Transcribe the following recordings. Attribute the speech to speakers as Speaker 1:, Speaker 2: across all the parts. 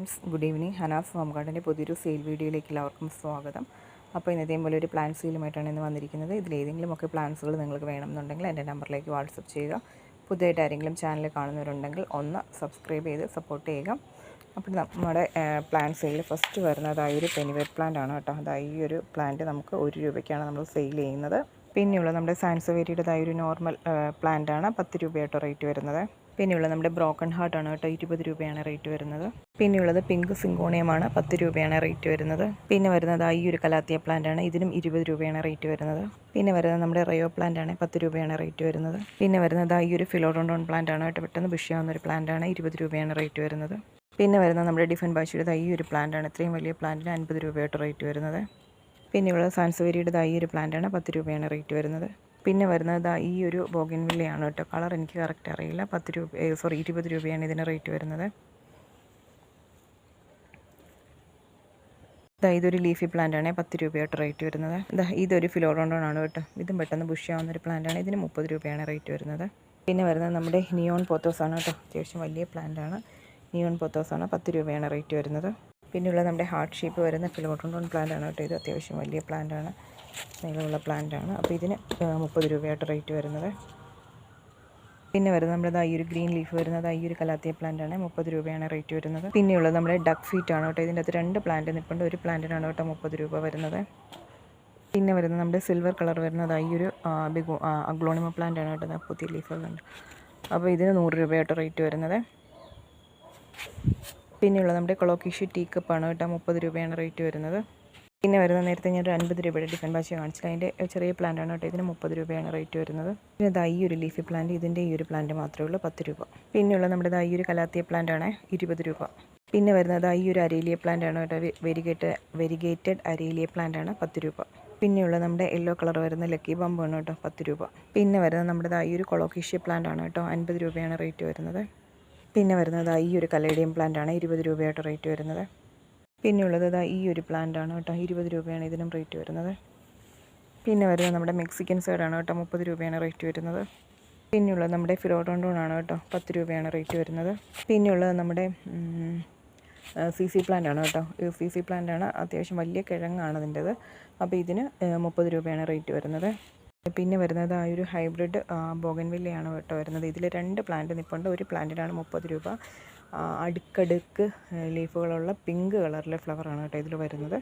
Speaker 1: Friends, good evening. Hanas home ഗാർഡൻ്റെ പുതിയൊരു sale വീഡിയോയിലേക്ക് എല്ലാവർക്കും സ്വാഗതം. അപ്പോൾ ഇന്നത്തെയും പോലെ ഒരു പ്ലാൻ സെയിലുമായിട്ടാണ് ഇന്ന് വന്നിരിക്കുന്നത്. ഇതിലേതെങ്കിലുമൊക്കെ പ്ലാൻസുകൾ നിങ്ങൾക്ക് വേണമെന്നുണ്ടെങ്കിൽ എൻ്റെ നമ്പറിലേക്ക് വാട്സപ്പ് ചെയ്യുക. പുതിയതായിട്ട് ആരെങ്കിലും ചാനൽ കാണുന്നവരുണ്ടെങ്കിൽ ഒന്ന് സബ്സ്ക്രൈബ് ചെയ്ത് സപ്പോർട്ട് ചെയ്യുക. അപ്പോൾ നമ്മുടെ പ്ലാൻ സെയിൽ ഫസ്റ്റ് വരുന്നത് ഒരു പെനിവേർ പ്ലാന്റ് ആണ് കേട്ടോ. ഈ ഒരു പ്ലാന്റ് നമുക്ക് ₹1 നമ്മൾ സെയിൽ ചെയ്യുന്നത്. പിന്നെയുള്ള നമ്മുടെ സാൻസവേരിയുടേതായ ഒരു നോർമൽ പ്ലാന്റ് ആണ്, ₹10 റേറ്റ് വരുന്നത്. പിന്നെയുള്ളത് നമ്മുടെ ബ്രോക്കൺ ഹാർട്ട് ആണ് കേട്ടോ, ₹20 റേറ്റ് വരുന്നത്. പിന്നെയുള്ളത് പിങ്ക് സിങ്കോണിയമാണ്, ₹10 റേറ്റ് വരുന്നത്. പിന്നെ വരുന്നത് ഈ ഒരു കലാത്തിയ പ്ലാന്റ് ആണ്, ഇതിനും ₹20 റേറ്റ് വരുന്നത്. പിന്നെ വരുന്നത് നമ്മുടെ റയോ പ്ലാന്റ് ആണ്, ₹10 റേറ്റ് വരുന്നത്. പിന്നെ വരുന്നത് ഈ ഒരു ഫിലോഡോണ്ടോൺ പ്ലാന്റ് ആണ് കേട്ടോ, പെട്ടെന്ന് ബുഷിയാവുന്ന ഒരു പ്ലാന്റ് ആണ്, ₹20 റേറ്റ് വരുന്നത്. പിന്നെ വരുന്നത് നമ്മുടെ ഡിഫൻ ബാഷിയുടെ ഈ ഒരു പ്ലാന്റ് ആണ്, ഇത്രയും വലിയ പ്ലാന്റിന് ₹50 റേറ്റ് വരുന്നത്. പിന്നെയുള്ളത് സാൻസവേരിയുടെ ഈ ഒരു പ്ലാന്റ് ആണ്, ₹10 റേറ്റ് വരുന്നത്. പിന്നെ വരുന്നത് ഈ ഒരു ബോഗൻവില്ലയാണ് കേട്ടോ. കളർ എനിക്ക് കറക്റ്റ് അറിയില്ല. ₹20 ഇതിന് റേറ്റ് വരുന്നത്. ഇതൊരു ലീഫി പ്ലാന്റ് ആണ്, ₹10 റേറ്റ് വരുന്നത്. ഇതൊരു ഫിലോഡോണ്ടോൺ ആണ് കേട്ടോ, ഇതും പെട്ടെന്ന് ബുഷിയാവുന്നൊരു പ്ലാന്റ് ആണ്, ഇതിന് ₹30 റേറ്റ് വരുന്നത്. പിന്നെ വരുന്നത് നമ്മുടെ നിയോൺ പോത്തോസ് ആണ് കേട്ടോ, അത്യാവശ്യം വലിയ പ്ലാന്റ് ആണ്. നിയോൺ പോത്തോസ് ആണ്, ₹10 റേറ്റ് വരുന്നത്. പിന്നെയുള്ള നമ്മുടെ ഹാർട്ട് ഷേപ്പ് വരുന്ന ഫിലോഡോണ്ടോൺ പ്ലാന്റ് ആണ് കേട്ടോ, ഇത് അത്യാവശ്യം വലിയ പ്ലാന്റ് ആണ്, നീളമുള്ള പ്ലാന്റ് ആണ്. അപ്പോൾ ഇതിന് ₹30 റേറ്റ് വരുന്നത്. പിന്നെ വരുന്നത് നമ്മുടെ ഈ ഒരു ഗ്രീൻ ലീഫ് വരുന്നത് ഈ ഒരു കലാത്തിയ പ്ലാന്റ് ആണ്, ₹30 റേറ്റ് വരുന്നത്. പിന്നെയുള്ളത് നമ്മുടെ ഡക്ക് ഫീറ്റ് ആണ് കേട്ടോ, ഇതിൻ്റെ അകത്ത് 2 പ്ലാന്റ് നിൽപ്പുണ്ട്, ഒരു പ്ലാന്റിനാണ് കേട്ടോ ₹30 വരുന്നത്. പിന്നെ വരുന്നത് നമ്മുടെ സിൽവർ കളർ വരുന്നത് ഈ ഒരു അഗ്ലോണിമ പ്ലാന്റ് ആണ് കേട്ടോ, പുതിയ ലീഫുകളുണ്ട്. അപ്പോൾ ഇതിന് ₹100 റേറ്റ് വരുന്നത്. പിന്നെയുള്ളത് നമ്മുടെ കൊളോക്കീഷ്യ ടീ കപ്പാണ് കേട്ടോ, ₹30 റേറ്റ് വരുന്നത്. പിന്നെ വരുന്നത് നേരത്തെ ഞാൻ ഒരു ₹50 ഡിഫൻ ബാച്ച് കാണിച്ചില്ല, അതിൻ്റെ ചെറിയ പ്ലാന്റ് ആണ് കേട്ടോ, ഇതിന് ₹30 റേറ്റ് വരുന്നത്. പിന്നെ ഈ ഒരു ലീഫി പ്ലാന്റ്, ഇതിൻ്റെ ഈ ഒരു പ്ലാന്റ് മാത്രമേ ഉള്ളൂ ₹10. പിന്നെയുള്ളത് നമ്മുടെ ഈ ഒരു കലാത്തിയ പ്ലാന്റ് ആണ്, ₹20. പിന്നെ വരുന്നത് ഈ ഒരു അരേലിയ പ്ലാന്റ് ആണ് കേട്ടോ, വെരിഗേറ്റഡ് അരേലിയ പ്ലാന്റ് ആണ്, ₹10. പിന്നെയുള്ളത് നമ്മുടെ യെല്ലോ കളർ വരുന്ന ലക്കി ബമ്പ് ആണ് കേട്ടോ, ₹10. പിന്നെ വരുന്നത് നമ്മുടെ ഈ ഒരു കൊളോക്കീഷ്യ പ്ലാന്റ് ആണ് കേട്ടോ, ₹50 റേറ്റ് വരുന്നത്. പിന്നെ വരുന്നത് ഈ ഒരു കലേഡിയം പ്ലാന്റ് ആണ്, ₹20 റേറ്റ് വരുന്നത്. പിന്നെയുള്ളത് ഈ ഒരു പ്ലാന്റ് ആണ് കേട്ടോ, ₹20 ഇതിനും റേറ്റ് വരുന്നത്. പിന്നെ വരുന്നത് നമ്മുടെ മെക്സിക്കൻ സൈഡാണ് കേട്ടോ, ₹30 റേറ്റ് വരുന്നത്. പിന്നെയുള്ളത് നമ്മുടെ ഫിലോഡോണ്ടോൺ ആണ് കേട്ടോ, ₹10 റേറ്റ് വരുന്നത്. പിന്നെയുള്ളത് നമ്മുടെ CC പ്ലാന്റ് ആണ് കേട്ടോ, CC പ്ലാന്റ് ആണ്, അത്യാവശ്യം വലിയ കിഴങ്ങാണ് അതിൻ്റെത്. അപ്പോൾ ഇതിന് ₹30 റേറ്റ് വരുന്നത്. പിന്നെ വരുന്നത് ആ ഒരു ഹൈബ്രിഡ് ബോഗൻവില്ലയാണ് കേട്ടോ വരുന്നത്. ഇതിൽ 2 പ്ലാന്റ് നിൽപ്പുണ്ട്, ഒരു പ്ലാന്റിനാണ് ₹30. അടുക്കടുക്ക് ലീഫുകളുള്ള പിങ്ക് കളറിലെ ഫ്ലവറാണ് കേട്ടോ ഇതിൽ വരുന്നത്,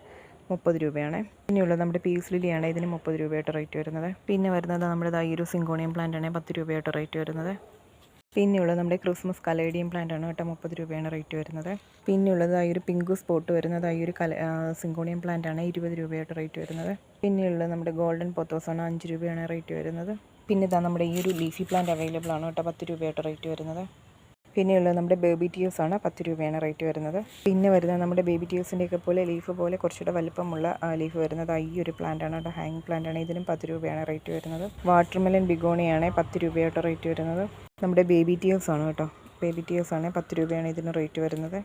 Speaker 1: ₹30. പിന്നെയുള്ളത് നമ്മുടെ പീസ് ലിലിയാണ്, ഇതിന് ₹30 റേറ്റ് വരുന്നത്. പിന്നെ വരുന്നത് നമ്മുടെ ഈ ഒരു സിങ്കോണിയം പ്ലാന്റ് ആണ്, ₹10 റേറ്റ് വരുന്നത്. പിന്നെയുള്ളത് നമ്മുടെ ക്രിസ്മസ് കലേഡിയം പ്ലാന്റ് ആണ് കേട്ടോ, ₹30 റേറ്റ് വരുന്നത്. പിന്നെയുള്ളത് ഈ ഒരു പിങ്ക് സ്പോട്ട് വരുന്നത് ഈ ഒരു സിങ്കോണിയം പ്ലാന്റ് ആണ്, ₹20 റേറ്റ് വരുന്നത്. പിന്നെയുള്ളത് നമ്മുടെ ഗോൾഡൻ പോത്തോസ് ആണ്, ₹5 റേറ്റ് വരുന്നത്. പിന്നെ നമ്മുടെ ഈ ഒരു ലീഫി പ്ലാന്റ് അവൈലബിൾ ആണ് കേട്ടോ, ₹10 റേറ്റ് വരുന്നത്. പിന്നെയുള്ളത് നമ്മുടെ ബേബി ടിയേഴ്സ് ആണ്, ₹10 റേറ്റ് വരുന്നത്. പിന്നെ വരുന്നത് നമ്മുടെ ബേബി ടിയേഴ്സിൻ്റെയൊക്കെ പോലെ ലീഫ് പോലെ കുറച്ചുകൂടെ വലിപ്പമുള്ള ലീഫ് വരുന്നത് ഈ ഒരു പ്ലാന്റ് ആണ് കേട്ടോ, ഹാങ് പ്ലാന്റ് ആണ്, ഇതിനും ₹10 റേറ്റ് വരുന്നത്. വാട്ടർമെലൻ ബിഗോണിയാണ്, ₹10 റേറ്റ് വരുന്നത്. നമ്മുടെ ബേബി ടിയേഴ്സ് ആണ് കേട്ടോ, ബേബി ടിയേഴ്സ് ആണ്, ₹10 ഇതിന് റേറ്റ് വരുന്നത്.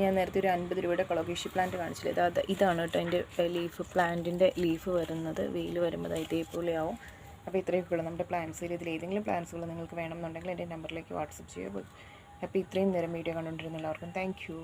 Speaker 1: ഞാൻ നേരത്തെ ഒരു ₹50 കൊളോക്കേഷ്യ പ്ലാന്റ് കാണിച്ചില്ല, ഇതാണ് കേട്ടോ എൻ്റെ ലീഫ്, പ്ലാന്റിൻ്റെ ലീഫ് വരുന്നത്. വെയിൽ വരുമ്പോൾ ഇതേപോലെ ആവും. അപ്പോൾ ഇത്രയൊക്കെ ഉള്ളൂ നമ്മുടെ പ്ലാൻസിൽ. ഇതിൽ ഏതെങ്കിലും പ്ലാൻസുകൾ നിങ്ങൾക്ക് വേണമെന്നുണ്ടെങ്കിൽ എൻ്റെ നമ്പറിലേക്ക് വാട്സപ്പ് ചെയ്യുക. അപ്പോൾ ഇത്രയും നേരം വീഡിയോ കണ്ടുകൊണ്ടിരുന്ന എല്ലാവർക്കും താങ്ക് യു.